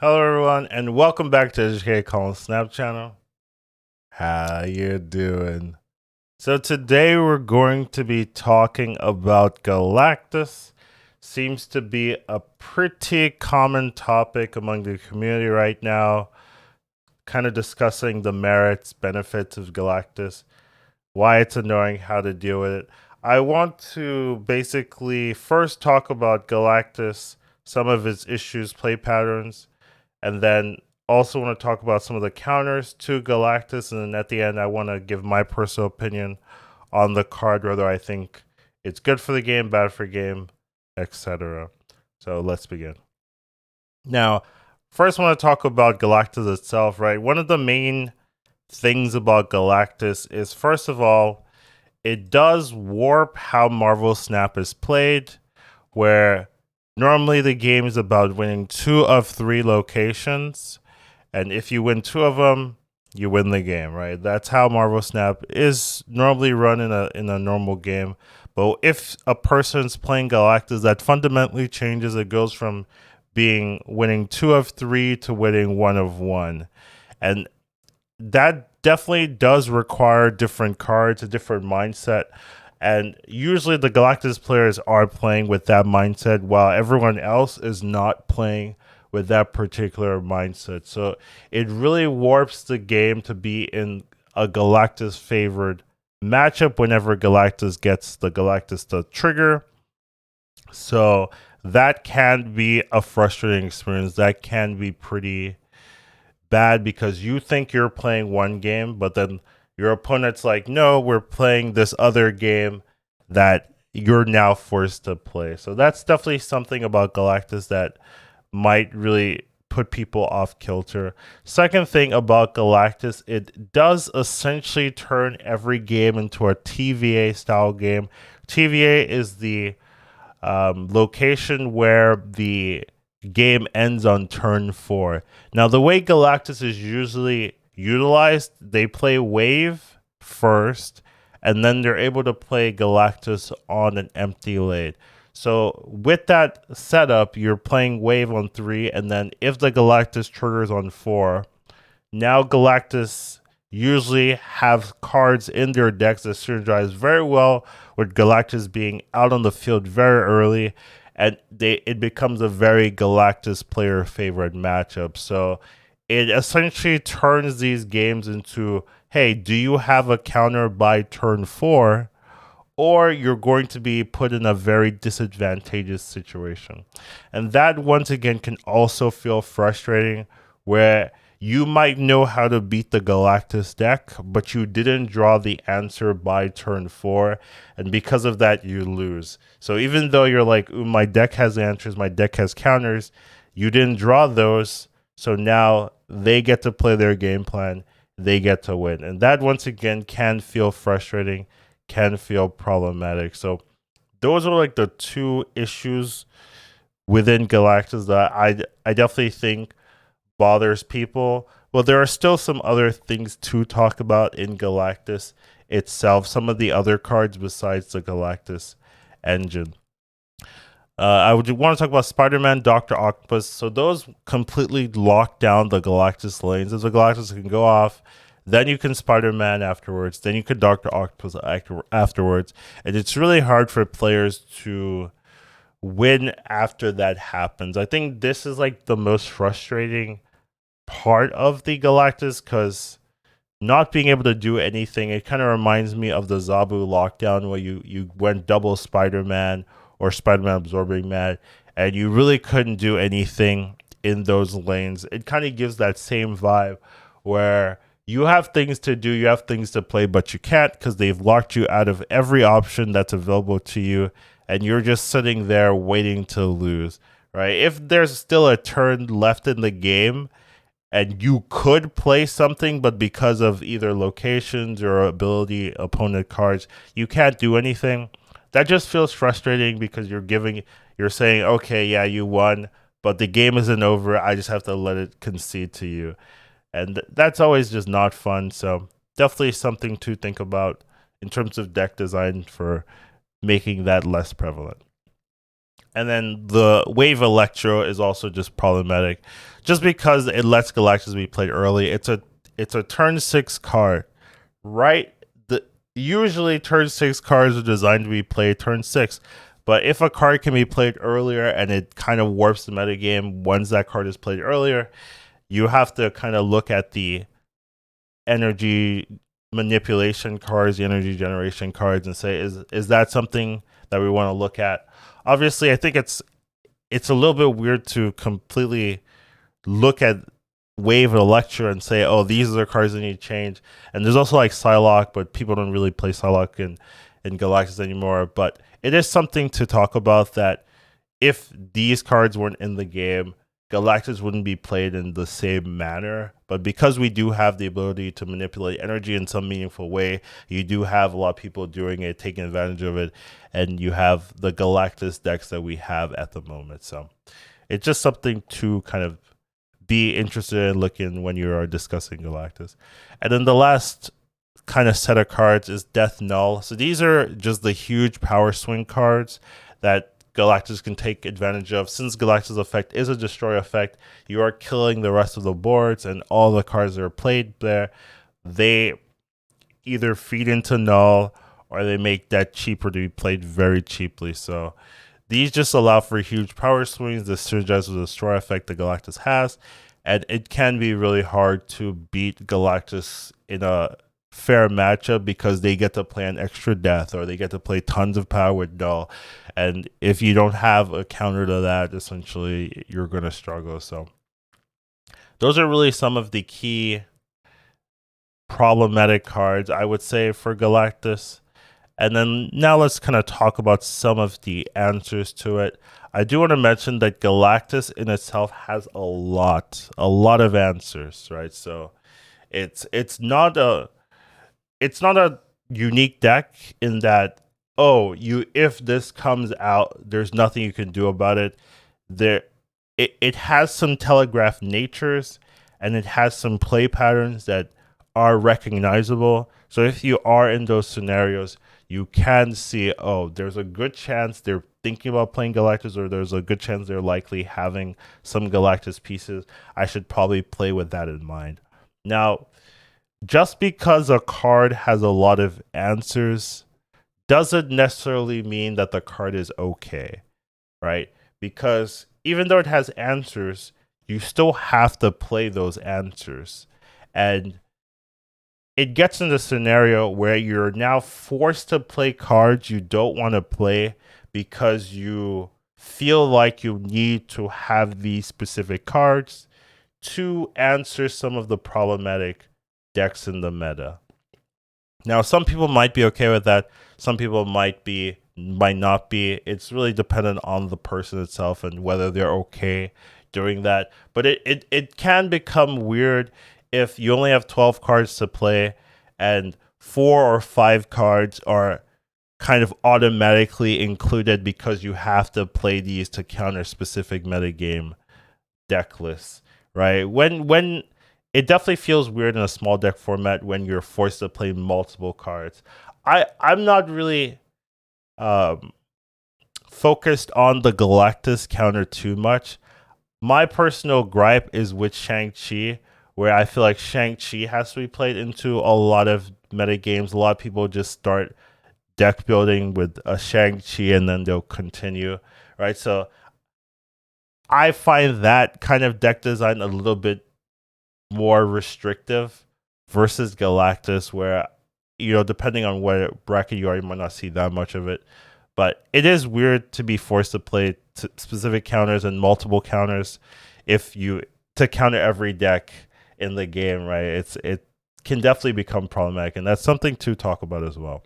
Hello everyone and welcome back to Educated Colin Snap channel. How you doing? So today we're going to be talking about Galactus. Seems to be a pretty common topic among the community right now. Kind of discussing the merits, benefits of Galactus, why it's annoying, how to deal with it. I want to basically first talk about Galactus, some of its issues, play patterns, and then also want to talk about some of the counters to Galactus. And then at the end, I want to give my personal opinion on the card, whether I think it's good for the game, bad for the game, etc. So let's begin. Now, first, I want to talk about Galactus itself, right? One of the main things about Galactus is, first of all, it does warp how Marvel Snap is played, where normally the game is about winning 2 of 3 locations, and if you win 2 of them, you win the game, right? That's how Marvel Snap is normally run in a normal game. But if a person's playing Galactus, that fundamentally changes. It goes from being winning 2 of 3 to winning 1 of 1, and that definitely does require different cards, a different mindset. And usually the Galactus players are playing with that mindset while everyone else is not playing with that particular mindset. So it really warps the game to be in a Galactus favored matchup whenever Galactus gets the Galactus to trigger. So that can be a frustrating experience. That can be pretty bad because you think you're playing one game, but then your opponent's like, no, we're playing this other game that you're now forced to play. So that's definitely something about Galactus that might really put people off kilter. Second thing about Galactus, it does essentially turn every game into a TVA style game. TVA is the location where the game ends on turn 4. Now, the way Galactus is usually utilized, they play Wave first, and then they're able to play Galactus on an empty lane. So with that setup, you're playing Wave on 3, and then if the Galactus triggers on 4, now Galactus usually have cards in their decks that synergize very well with Galactus being out on the field very early, and it becomes a very Galactus player favorite matchup. So it essentially turns these games into, hey, do you have a counter by turn 4? Or you're going to be put in a very disadvantageous situation. And that, once again, can also feel frustrating, where you might know how to beat the Galactus deck, but you didn't draw the answer by turn 4. And because of that, you lose. So even though you're like, ooh, my deck has answers, my deck has counters, you didn't draw those. So now they get to play their game plan, they get to win. And that, once again, can feel frustrating, can feel problematic. So those are like the 2 issues within Galactus that I definitely think bothers people. Well, there are still some other things to talk about in Galactus itself, some of the other cards besides the Galactus engine. I would want to talk about Spider-Man, Dr. Octopus. So those completely lock down the Galactus lanes. As a Galactus can go off, then you can Spider-Man afterwards, then you can Dr. Octopus afterwards. And it's really hard for players to win after that happens. I think this is like the most frustrating part of the Galactus, because not being able to do anything, it kind of reminds me of the Zabu lockdown where you went double Spider-Man or Spider-Man absorbing man, and you really couldn't do anything in those lanes. It kind of gives that same vibe where you have things to do, you have things to play, but you can't because they've locked you out of every option that's available to you, and you're just sitting there waiting to lose, right? If there's still a turn left in the game and you could play something, but because of either locations or ability opponent cards, you can't do anything. That just feels frustrating because you're saying, okay, yeah, you won, but the game isn't over. I just have to let it concede to you. And that's always just not fun. So definitely something to think about in terms of deck design for making that less prevalent. And then the Wave Electro is also just problematic, just because it lets Galactus be played early. It's a turn 6 card, right? Usually turn 6 cards are designed to be played turn 6, but if a card can be played earlier and it kind of warps the metagame once that card is played earlier, you have to kind of look at the energy manipulation cards, the energy generation cards, and say, is that something that we want to look at? Obviously, I think it's a little bit weird to completely look at Wave and Electro and say, oh, these are the cards that need to change. And there's also like Psylocke, but people don't really play Psylocke in Galactus anymore. But it is something to talk about, that if these cards weren't in the game, Galactus wouldn't be played in the same manner. But because we do have the ability to manipulate energy in some meaningful way, you do have a lot of people doing it, taking advantage of it, and you have the Galactus decks that we have at the moment. So it's just something to kind of be interested in looking when you are discussing Galactus. And then the last kind of set of cards is Death Knull. So these are just the huge power swing cards that Galactus can take advantage of. Since Galactus' effect is a destroy effect, you are killing the rest of the boards, and all the cards that are played there, they either feed into Knull or they make that cheaper to be played very cheaply. So these just allow for huge power swings that synergize with the destroy effect that Galactus has, and it can be really hard to beat Galactus in a fair matchup because they get to play an extra death or they get to play tons of power with Knull. And if you don't have a counter to that, essentially you're going to struggle. So those are really some of the key problematic cards, I would say, for Galactus. And then now let's kind of talk about some of the answers to it. I do want to mention that Galactus in itself has a lot of answers, right? So it's not a unique deck in that, oh, if this comes out, there's nothing you can do about it. It has some telegraphed natures, and it has some play patterns that are recognizable. So if you are in those scenarios, you can see, oh, there's a good chance they're thinking about playing Galactus, or there's a good chance they're likely having some Galactus pieces. I should probably play with that in mind. Now, just because a card has a lot of answers doesn't necessarily mean that the card is okay, right? Because even though it has answers, you still have to play those answers. And it gets in the scenario where you're now forced to play cards you don't want to play because you feel like you need to have these specific cards to answer some of the problematic decks in the meta. Now, some people might be okay with that. Some people might not be. It's really dependent on the person itself and whether they're okay doing that. But it can become weird if you only have 12 cards to play and 4 or 5 cards are kind of automatically included because you have to play these to counter specific metagame deck lists, right? When it definitely feels weird in a small deck format when you're forced to play multiple cards. I'm not really focused on the Galactus counter too much. My personal gripe is with Shang-Chi, where I feel like Shang-Chi has to be played into a lot of meta games. A lot of people just start deck building with a Shang-Chi and then they'll continue, right? So I find that kind of deck design a little bit more restrictive versus Galactus, where, depending on what bracket you are, you might not see that much of it. But it is weird to be forced to play specific counters and multiple counters to counter every deck in the game, right? It can definitely become problematic, and that's something to talk about as well.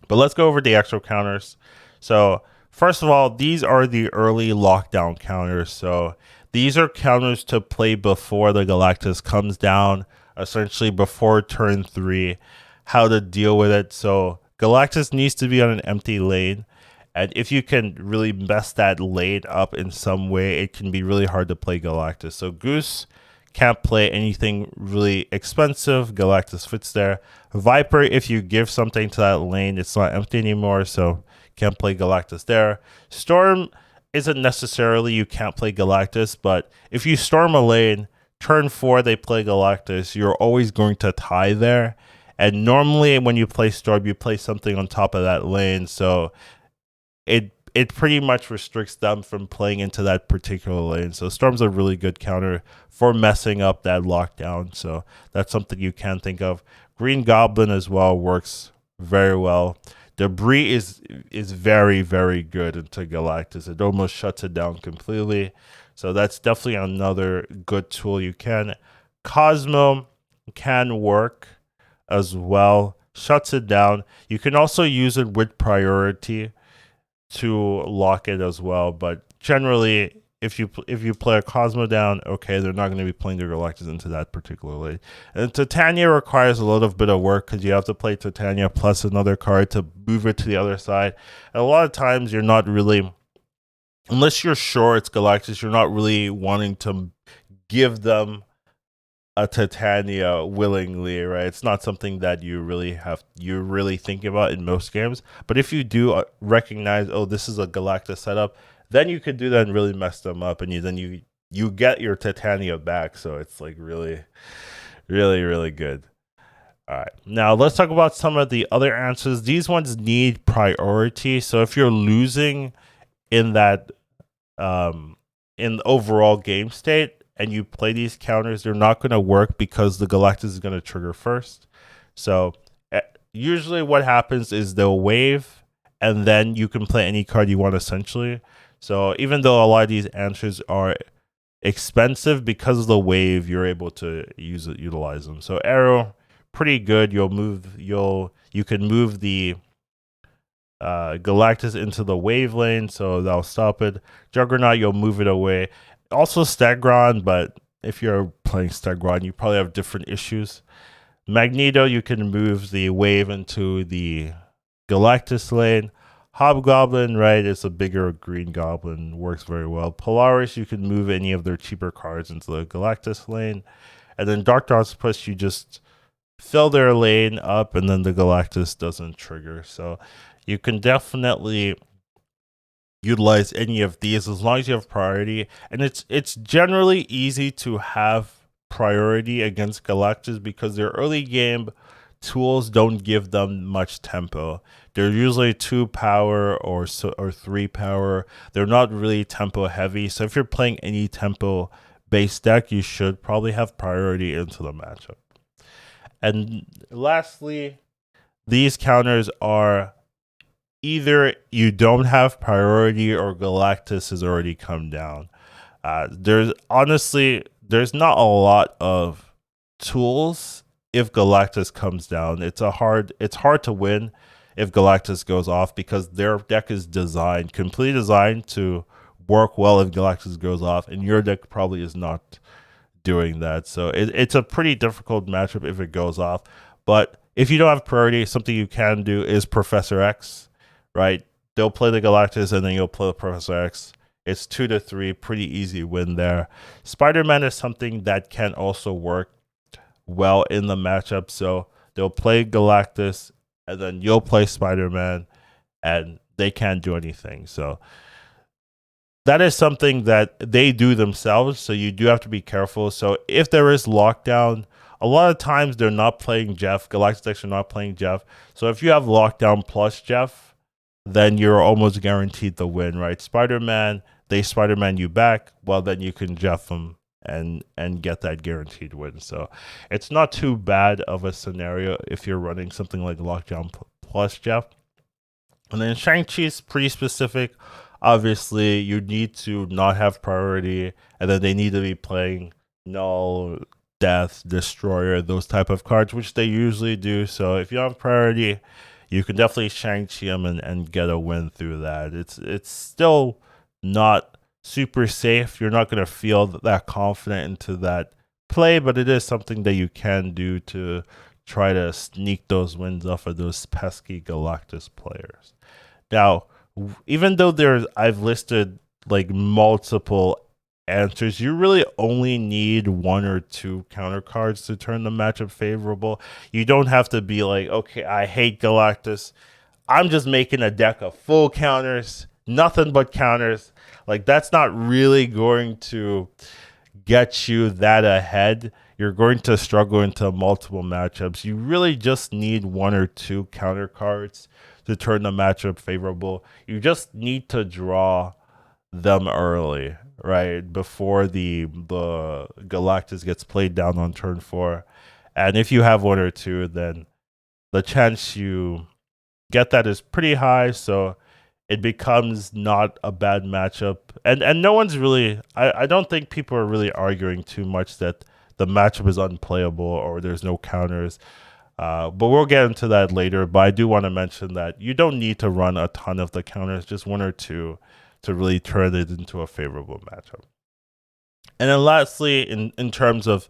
But let's go over the actual counters. So first of all, these are the early lockdown counters. So these are counters to play before the Galactus comes down, essentially before turn 3, how to deal with it. So Galactus needs to be on an empty lane, and if you can really mess that lane up in some way, it can be really hard to play Galactus. So Goose can't play anything really expensive. Galactus fits there. Viper, if you give something to that lane, it's not empty anymore, so Can't play Galactus there. Storm isn't necessarily you can't play Galactus, but if you storm a lane, turn 4 they play Galactus, you're always going to tie there. And normally when you play Storm, you play something on top of that lane, so it pretty much restricts them from playing into that particular lane. So Storm's a really good counter for messing up that lockdown. So that's something you can think of. Green Goblin as well works very well. Debris is very, very good into Galactus. It almost shuts it down completely. So that's definitely another good tool you can. Cosmo can work as well. Shuts it down. You can also use it with priority to lock it as well, but generally if you play a Cosmo down, okay, they're not going to be playing their Galactus into that particular lane. And Titania requires a little bit of work because you have to play Titania plus another card to move it to the other side. And a lot of times you're not really, unless you're sure it's Galactus, you're not really wanting to give them a Titania willingly, right? It's not something that you really think about in most games. But if you do recognize, oh, this is a Galactus setup, then you could do that and really mess them up, and you get your Titania back. So it's like really, really, really good. All right, now let's talk about some of the other answers. These ones need priority. So if you're losing in that in the overall game state, and you play these counters, they're not going to work because the Galactus is going to trigger first. So usually what happens is they'll wave, and then you can play any card you want essentially. So even though a lot of these answers are expensive, because of the wave, you're able to utilize them. So Arrow, pretty good. You can move the Galactus into the wave lane, so that'll stop it. Juggernaut, you'll move it away. Also Stegron, but if you're playing Stegron, you probably have different issues. Magneto, you can move the wave into the Galactus lane. Hobgoblin, right, is a bigger green goblin, works very well. Polaris, you can move any of their cheaper cards into the Galactus lane. And then Dark Octopus, you just fill their lane up, and then the Galactus doesn't trigger. So you can definitely utilize any of these as long as you have priority, and it's generally easy to have priority against Galactus because their early game tools don't give them much tempo. They're usually 2 power or 3 power. They're not really tempo heavy, so if you're playing any tempo based deck, you should probably have priority into the matchup. And lastly, these counters are either you don't have priority or Galactus has already come down. There's not a lot of tools if Galactus comes down. It's hard to win if Galactus goes off because their deck is completely designed to work well if Galactus goes off, and your deck probably is not doing that. So it's a pretty difficult matchup if it goes off. But if you don't have priority, something you can do is Professor X. Right, they'll play the Galactus and then you'll play the Professor X. It's 2-3, pretty easy win there. Spider-Man is something that can also work well in the matchup. So they'll play Galactus and then you'll play Spider-Man, and they can't do anything. So that is something that they do themselves. So you do have to be careful. So if there is lockdown, a lot of times they're not playing Jeff. Galactus decks are not playing Jeff. So if you have lockdown plus Jeff, then you're almost guaranteed the win, right? Spider-Man, they Spider-Man you back, well, then you can Jeff them and get that guaranteed win. So it's not too bad of a scenario if you're running something like Lockdown plus Jeff. And then Shang-Chi is pretty specific. Obviously, you need to not have priority, and then they need to be playing Knull, Death, Destroyer, those type of cards, which they usually do. So if you have priority, you can definitely Shang-Chi them and get a win through that. It's still not super safe. You're not going to feel that confident into that play, but it is something that you can do to try to sneak those wins off of those pesky Galactus players. Now, even though I've listed like multiple answers, you really only need 1 or 2 counter cards to turn the matchup favorable. You don't have to be like, okay, I hate Galactus, I'm just making a deck of full counters, nothing but counters. Like that's not really going to get you that ahead. You're going to struggle into multiple matchups. You really just need one or two counter cards to turn the matchup favorable. You just need to draw them early, right? Before the Galactus gets played down on turn 4. And if you have one or two, then the chance you get that is pretty high, so it becomes not a bad matchup. And no one's really I don't think people are really arguing too much that the matchup is unplayable or there's no counters. But we'll get into that later. But I do want to mention that you don't need to run a ton of the counters, just one or two to really turn it into a favorable matchup. And then lastly, in terms of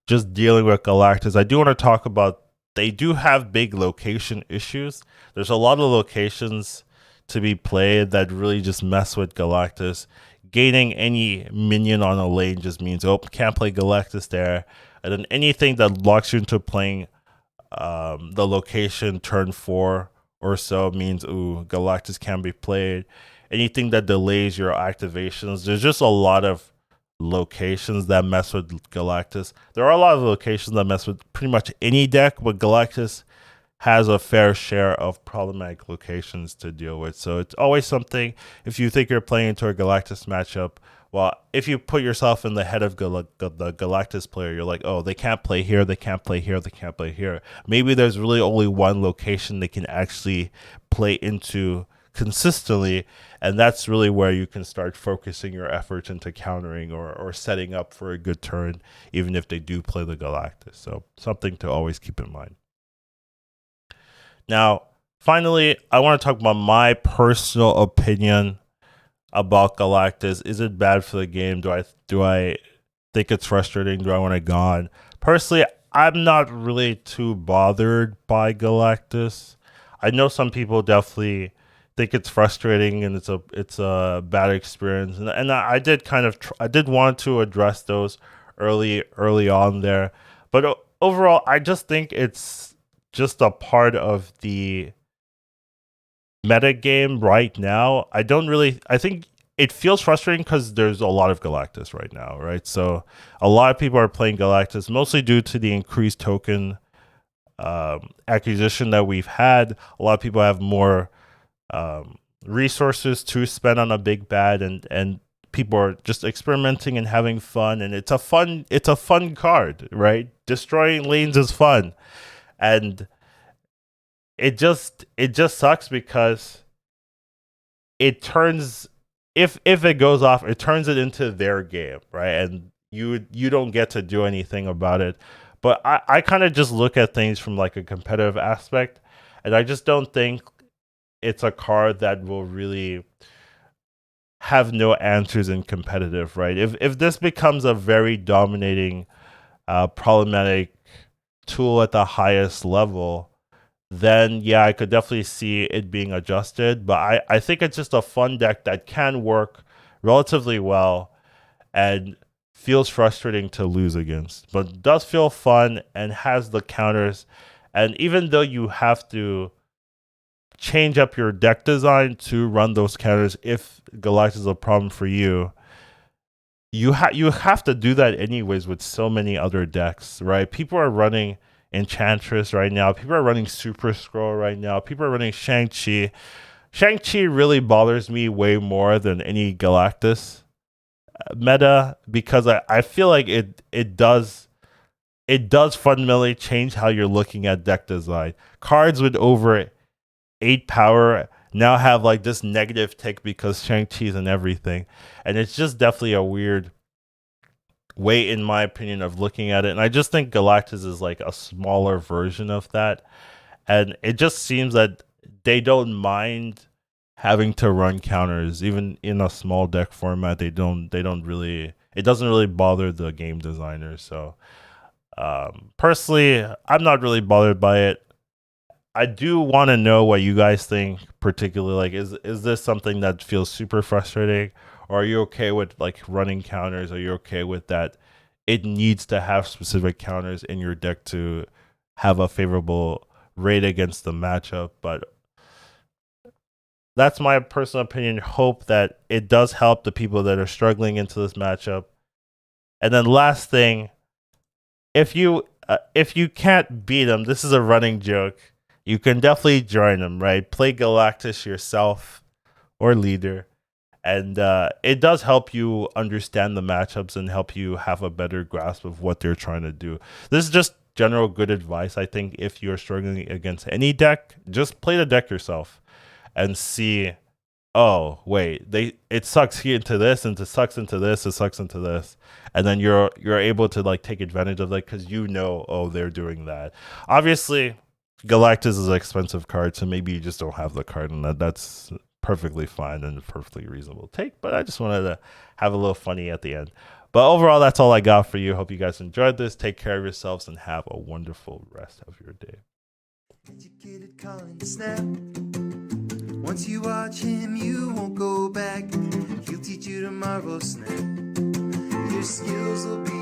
just dealing with Galactus, I do want to talk about they do have big location issues. There's a lot of locations to be played that really just mess with Galactus. Gaining any minion on a lane just means, oh, can't play Galactus there. And then anything that locks you into playing the location turn 4 or so means, ooh, Galactus can be played. Anything that delays your activations, there's just a lot of locations that mess with Galactus. There are a lot of locations that mess with pretty much any deck, but Galactus has a fair share of problematic locations to deal with. So it's always something, if you think you're playing into a Galactus matchup, well, if you put yourself in the head of the Galactus player, you're like, oh, they can't play here, they can't play here, they can't play here. Maybe there's really only one location they can actually play into consistently, and that's really where you can start focusing your efforts into countering or setting up for a good turn, even if they do play the Galactus. So something to always keep in mind. Now, finally, I want to talk about my personal opinion about Galactus. Is it bad for the game? Do I think it's frustrating? Do I want it gone? Personally, I'm not really too bothered by Galactus. I know some people definitely think it's frustrating and it's a bad experience, and I did kind of I did want to address those early on there, but overall, I just think it's just a part of the meta game right now. I think it feels frustrating because there's a lot of Galactus right now, right? So a lot of people are playing Galactus mostly due to the increased token acquisition that we've had. A lot of people have more resources to spend on a big bad, and people are just experimenting and having fun, and it's a fun card, right? Destroying lanes is fun. And it just sucks because it turns, if it goes off, it turns it into their game, right? And you don't get to do anything about it. But I kind of just look at things from like a competitive aspect, and I just don't think it's a card that will really have no answers in competitive, right? If this becomes a very dominating problematic tool at the highest level, then yeah, I could definitely see it being adjusted. But I think it's just a fun deck that can work relatively well and feels frustrating to lose against, but does feel fun and has the counters. And even though you have to change up your deck design to run those counters if Galactus is a problem for you, you have to do that anyways with so many other decks, right? People are running Enchantress right now. People are running Super Scroll right now. People are running Shang-Chi. Shang-Chi really bothers me way more than any Galactus meta because I feel like it does fundamentally change how you're looking at deck design. Cards with over 8 power now have like this negative tick because Shang-Chi's and everything. And it's just definitely a weird way, in my opinion, of looking at it. And I just think Galactus is like a smaller version of that. And it just seems that they don't mind having to run counters, even in a small deck format. They don't really, it doesn't really bother the game designers. So personally, I'm not really bothered by it. I do want to know what you guys think, particularly like is this something that feels super frustrating, or are you okay with like running counters? Are you okay with that it needs to have specific counters in your deck to have a favorable rate against the matchup? But that's my personal opinion. Hope that it does help the people that are struggling into this matchup. And then last thing, if you can't beat them, this is a running joke. You can definitely join them, right? Play Galactus yourself or leader, and it does help you understand the matchups and help you have a better grasp of what they're trying to do. This is just general good advice. I think if you're struggling against any deck, just play the deck yourself and see, oh wait, it sucks here into this, and it sucks into this, it sucks into this, and then you're able to like take advantage of that because oh, they're doing that. Obviously, Galactus is an expensive card, so maybe you just don't have the card, and that's perfectly fine and perfectly reasonable take. But I just wanted to have a little funny at the end. But overall, that's all I got for you. Hope you guys enjoyed this. Take care of yourselves and have a wonderful rest of your day. Educated Colin Snap. Once you watch him, you won't go back. He'll teach you to marvel snap. Your skills will be